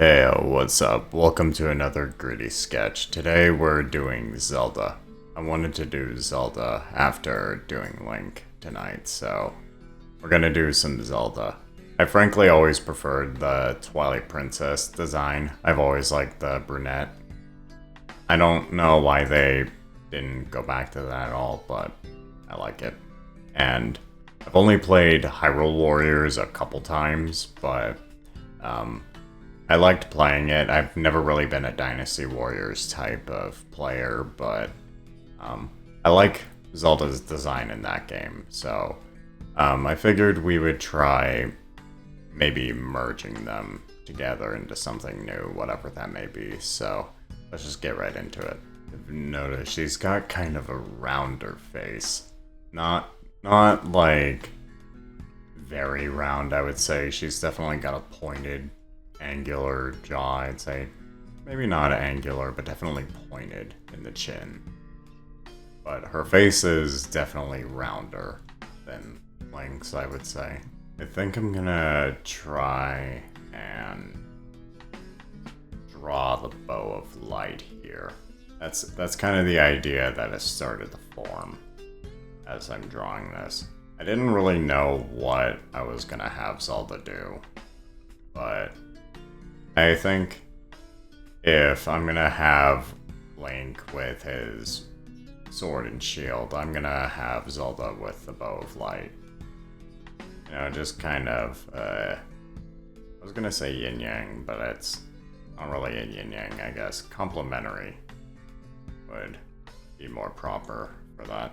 Hey, what's up? Welcome to another gritty sketch. Today we're doing Zelda. I wanted to do Zelda after doing Link tonight, so we're gonna do some Zelda. I frankly always preferred the Twilight Princess design. I've always liked the brunette. I don't know why they didn't go back to that at all, but I like it. And I've only played Hyrule Warriors a couple times, but I liked playing it. I've never really been a Dynasty Warriors type of player, but I like Zelda's design in that game. So I figured we would try maybe merging them together into something new, whatever that may be. So let's just get right into it. If you notice, she's got kind of a rounder face. Not like very round, I would say. She's definitely got a pointed angular jaw, I'd say. Maybe not angular, but definitely pointed in the chin. But her face is definitely rounder than Link's, I would say. I think I'm gonna try and draw the bow of light here. That's kind of the idea that has started to form as I'm drawing this. I didn't really know what I was gonna have Zelda do, but I think if I'm gonna have Link with his sword and shield, I'm gonna have Zelda with the bow of light. You know, just kind of, I was gonna say yin-yang, but it's not really a yin-yang, I guess. Complementary would be more proper for that.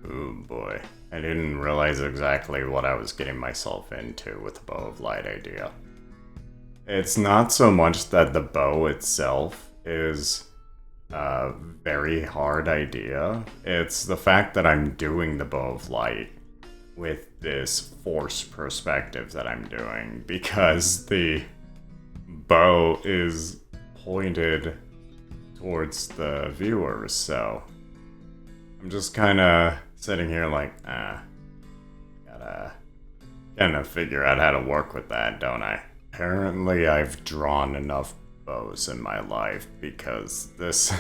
Ooh boy, I didn't realize exactly what I was getting myself into with the bow of light idea. It's not so much that the bow itself is a very hard idea. It's the fact that I'm doing the bow of light with this forced perspective that I'm doing, because the bow is pointed towards the viewers, so I'm just kind of sitting here like, gotta figure out how to work with that, don't I? Apparently I've drawn enough bows in my life, because this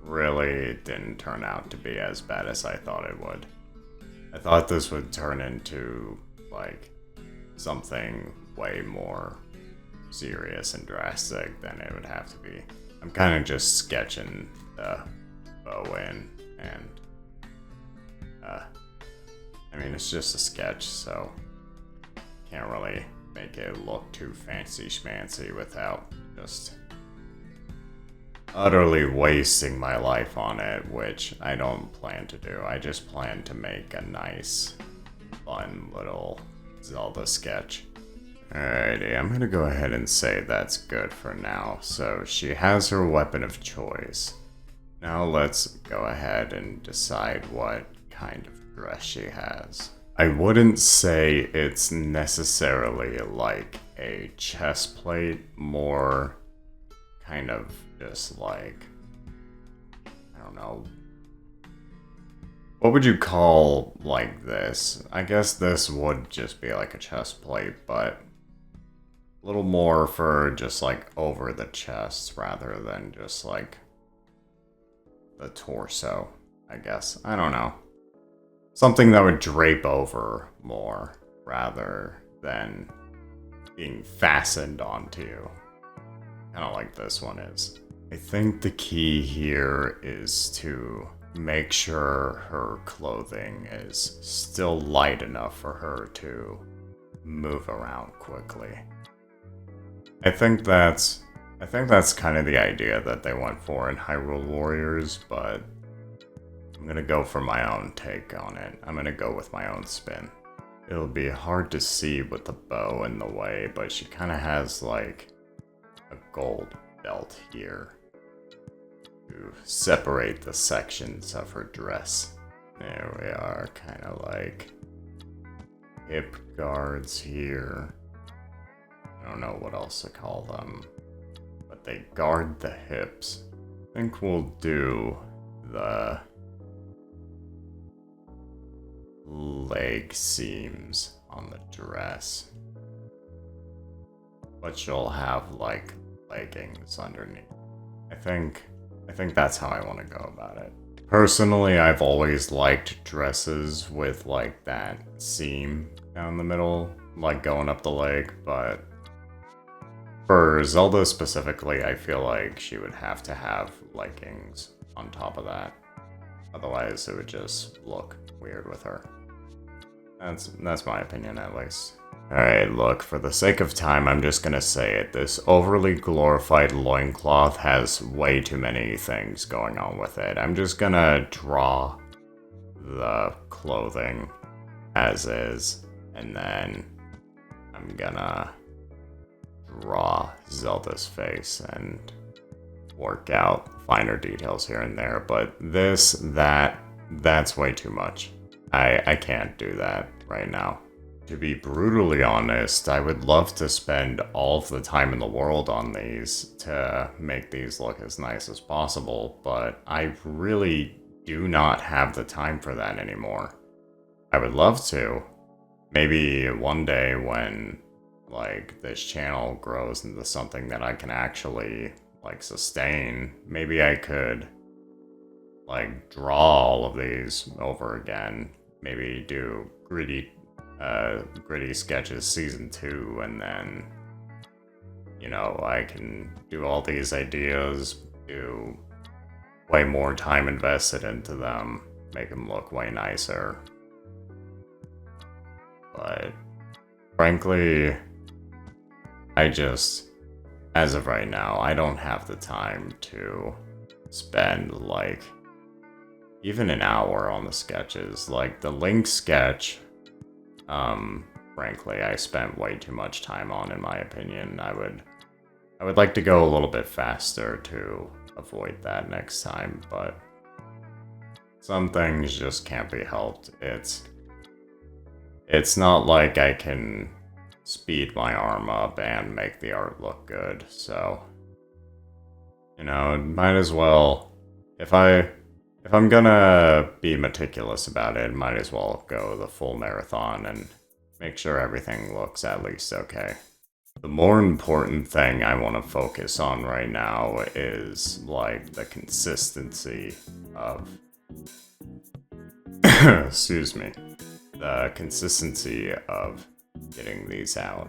really didn't turn out to be as bad as I thought it would. I thought this would turn into, like, something way more serious and drastic than it would have to be. I'm kind of just sketching the bow in, and I mean, it's just a sketch, so can't really make it look too fancy schmancy without just utterly wasting my life on it, which I don't plan to do. I just plan to make a nice, fun little Zelda sketch. Alrighty, I'm gonna go ahead and say that's good for now. So she has her weapon of choice. Now let's go ahead and decide what kind of dress she has. I wouldn't say it's necessarily like a chest plate, more kind of just like, I don't know, what would you call like this? I guess this would just be like a chest plate, but a little more for just like over the chest rather than just like the torso, I guess. I don't know. Something that would drape over more rather than being fastened onto you. Kind of like this one is. I think the key here is to make sure her clothing is still light enough for her to move around quickly. I think that's kind of the idea that they went for in Hyrule Warriors, but I'm gonna go for my own take on it. I'm gonna go with my own spin. It'll be hard to see with the bow in the way, but she kind of has like a gold belt here to separate the sections of her dress. There we are, kind of like hip guards here. I don't know what else to call them, but they guard the hips. I think we'll do the leg seams on the dress, but she'll have like leggings underneath. I think that's how I want to go about it. Personally, I've always liked dresses with like that seam down the middle, like going up the leg, but for Zelda specifically, I feel like she would have to have leggings on top of that. Otherwise, it would just look weird with her. That's my opinion, at least. Alright, look, for the sake of time, I'm just gonna say it. This overly glorified loincloth has way too many things going on with it. I'm just gonna draw the clothing as is, and then I'm gonna draw Zelda's face and work out finer details here and there, but that's way too much. I can't do that right now. To be brutally honest, I would love to spend all of the time in the world on these to make these look as nice as possible, but I really do not have the time for that anymore. I would love to. Maybe one day when, like, this channel grows into something that I can actually, like, sustain, maybe I could, like, draw all of these over again. Maybe do gritty sketches season 2, and then, you know, I can do all these ideas, do way more time invested into them, make them look way nicer. But frankly, as of right now, I don't have the time to spend like even an hour on the sketches. Like the Link sketch, frankly, I spent way too much time on, in my opinion. I would like to go a little bit faster to avoid that next time, but some things just can't be helped. It's not like I can speed my arm up and make the art look good, so, you know, might as well, if I'm gonna be meticulous about it, might as well go the full marathon and make sure everything looks at least okay. The more important thing I want to focus on right now is, like, the consistency of... excuse me. The consistency of getting these out.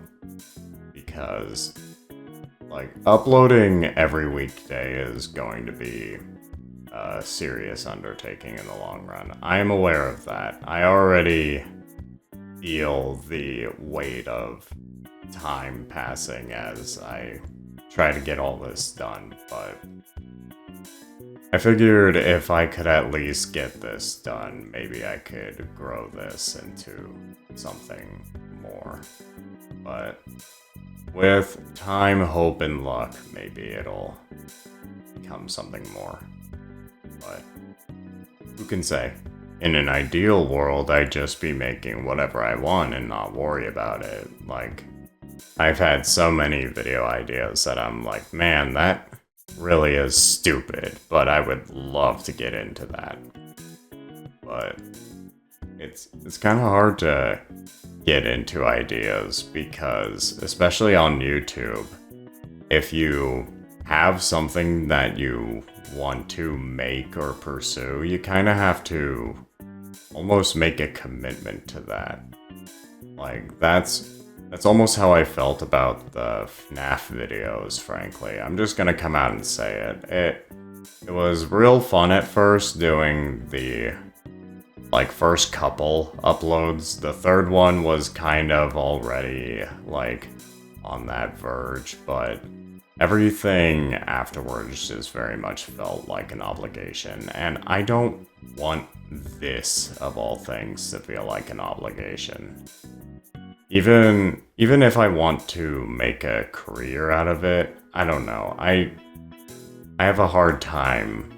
Because, like, uploading every weekday is going to be a serious undertaking in the long run. I am aware of that. I already feel the weight of time passing as I try to get all this done, but I figured if I could at least get this done, maybe I could grow this into something more. But with time, hope, and luck, maybe it'll become something more. But who can say? In an ideal world, I'd just be making whatever I want and not worry about it. Like, I've had so many video ideas that I'm like, man, that really is stupid, but I would love to get into that. But it's kind of hard to get into ideas because, especially on YouTube, if you have something that you want to make or pursue, you kind of have to almost make a commitment to that. Like, that's almost how I felt about the FNAF videos, frankly. I'm just gonna come out and say it. It was real fun at first doing the, like, first couple uploads. The third one was kind of already, like, on that verge, but everything afterwards just very much felt like an obligation, and I don't want this, of all things, to feel like an obligation. Even if I want to make a career out of it, I don't know. I have a hard time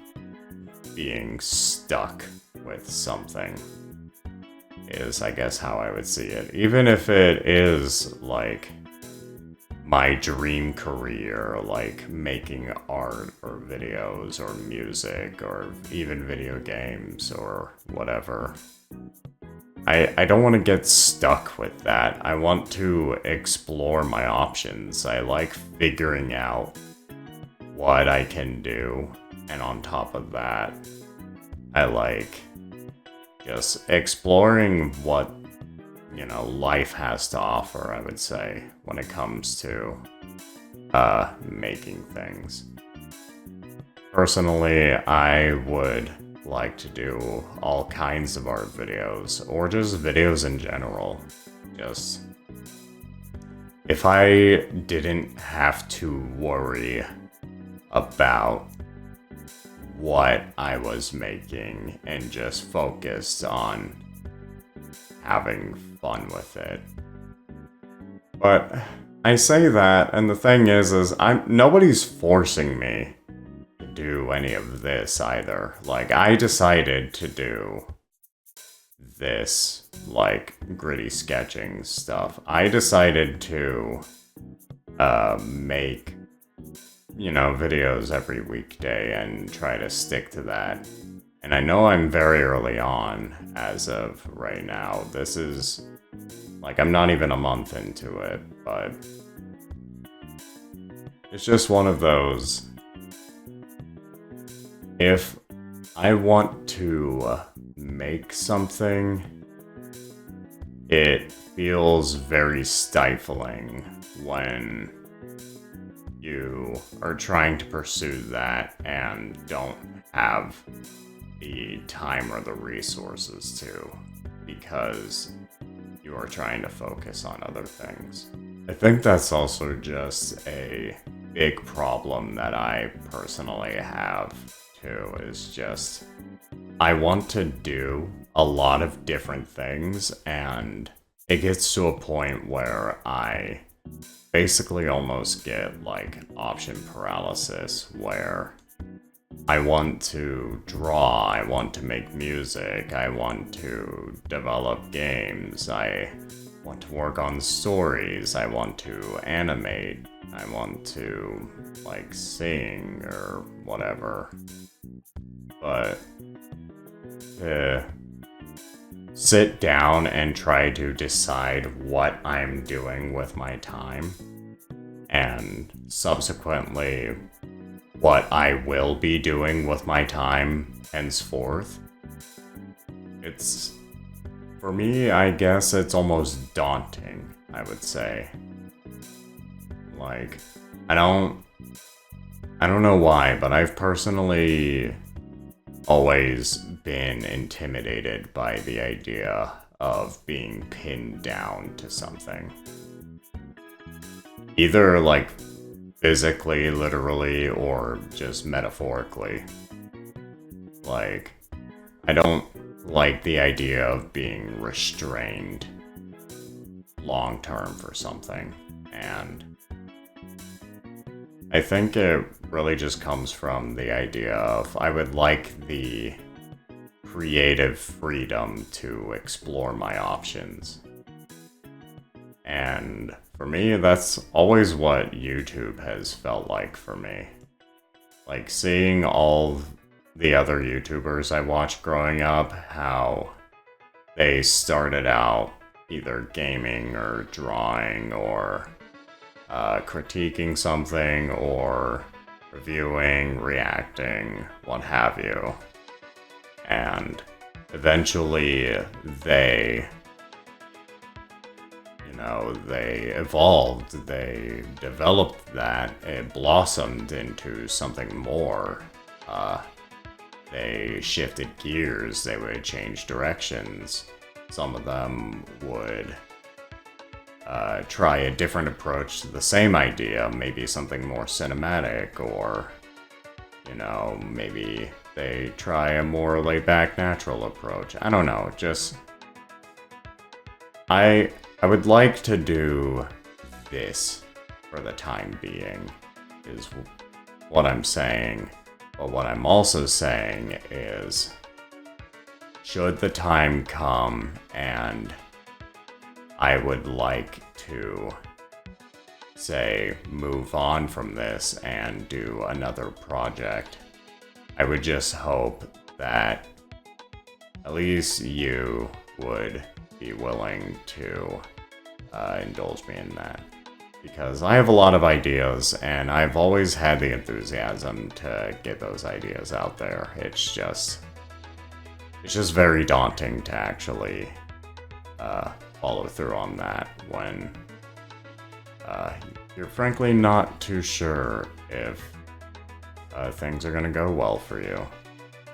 being stuck with something, is I guess how I would see it. Even if it is like my dream career, like making art or videos or music or even video games or whatever. I don't want to get stuck with that. I want to explore my options. I like figuring out what I can do, and on top of that, I like just exploring what, you know, life has to offer, I would say, when it comes to making things. Personally, I would like to do all kinds of art videos, or just videos in general. Just, if I didn't have to worry about what I was making and just focused on having fun with it. But I say that, and the thing is nobody's forcing me to do any of this either. Like, I decided to do this, like, gritty sketching stuff. I decided to make, you know, videos every weekday and try to stick to that. And I know I'm very early on as of right now. This is, like, I'm not even a month into it, but it's just one of those. If I want to make something, it feels very stifling when you are trying to pursue that and don't have the time or the resources to, because you are trying to focus on other things. I think that's also just a big problem that I personally have too, is just I want to do a lot of different things, and it gets to a point where I basically almost get like option paralysis, where I want to draw, I want to make music, I want to develop games, I want to work on stories, I want to animate, I want to like sing or whatever. But to sit down and try to decide what I'm doing with my time, and subsequently what I will be doing with my time henceforth, it's, for me, I guess it's almost daunting, I would say. Like, I don't know why, but I've personally always been intimidated by the idea of being pinned down to something. Either like physically, literally, or just metaphorically. Like, I don't like the idea of being restrained long term for something, and I think it really just comes from the idea of I would like the creative freedom to explore my options. And for me, that's always what YouTube has felt like for me. Like, seeing all the other YouTubers I watched growing up, how they started out either gaming or drawing or critiquing something or reviewing, reacting, what have you. And eventually they evolved, they developed that, it blossomed into something more. They shifted gears, they would change directions. Some of them would try a different approach to the same idea, maybe something more cinematic, or, you know, maybe they try a more laid-back, natural approach. I don't know, just I would like to do this for the time being, is what I'm saying. But what I'm also saying is, should the time come and I would like to, say, move on from this and do another project, I would just hope that at least you would be willing to indulge me in that. because I have a lot of ideas, and I've always had the enthusiasm to get those ideas out there. It's just very daunting to actually follow through on that when you're frankly not too sure if things are gonna go well for you,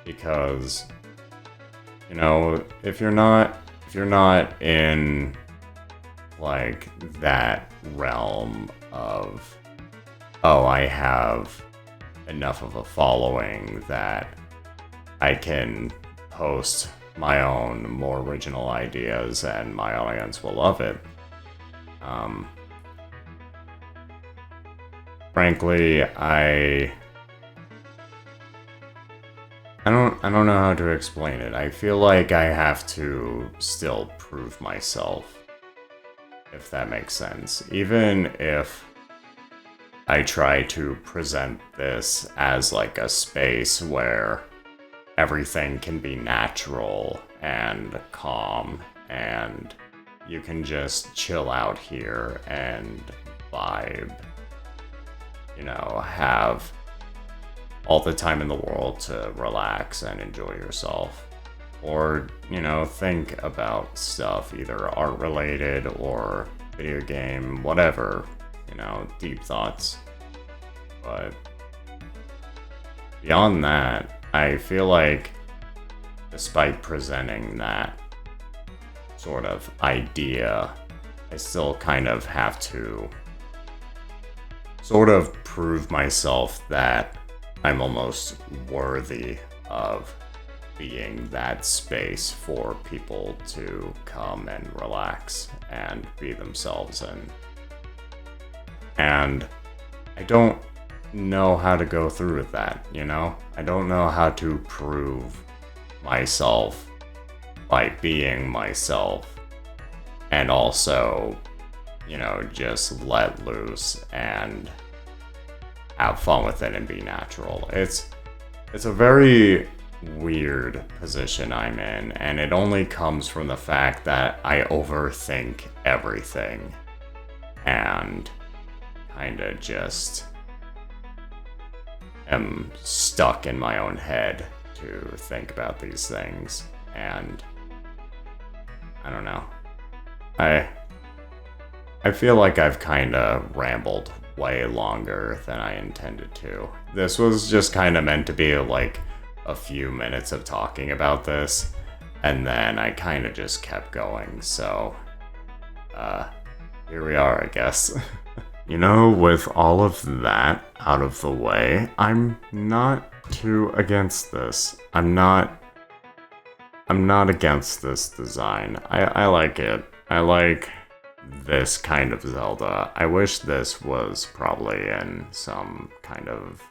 because you know, if you're not in like that realm of, oh, I have enough of a following that I can post my own more original ideas and my audience will love it. Frankly, I don't know how to explain it. I feel like I have to still prove myself, if that makes sense. Even if I try to present this as like a space where everything can be natural and calm and you can just chill out here and vibe, you know, have all the time in the world to relax and enjoy yourself. Or, you know, think about stuff, either art related or video game, whatever, you know, deep thoughts. But beyond that, I feel like despite presenting that sort of idea, I still kind of have to sort of prove myself that I'm almost worthy of being that space for people to come and relax and be themselves in. And I don't know how to go through with that, you know? I don't know how to prove myself by being myself and also, you know, just let loose and have fun with it and be natural. It's a very weird position I'm in, and it only comes from the fact that I overthink everything and kinda just am stuck in my own head to think about these things, and I don't know. I feel like I've kinda rambled way longer than I intended to. This was just kinda meant to be like a few minutes of talking about this, and then I kinda just kept going, so here we are, I guess. You know, with all of that out of the way, I'm not too against this. I'm not against this design. I like it. I like this kind of Zelda. I wish this was probably in some kind of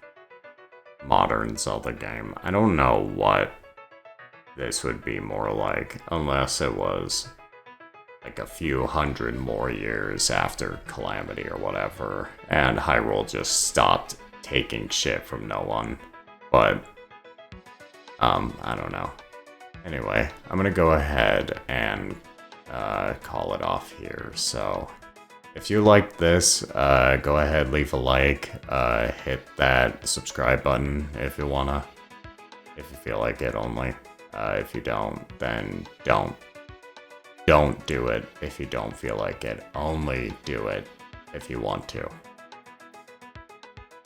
modern Zelda game. I don't know what this would be more like, unless it was like a few hundred more years after Calamity or whatever, and Hyrule just stopped taking shit from no one. But, I don't know. Anyway, I'm gonna go ahead and call it off here. So if you like this, go ahead, leave a like, hit that subscribe button if you wanna, if you feel like it only. If you don't, then don't do it if you don't feel like it. Only do it if you want to.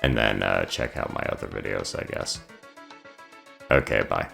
And then check out my other videos, I guess. Okay, bye.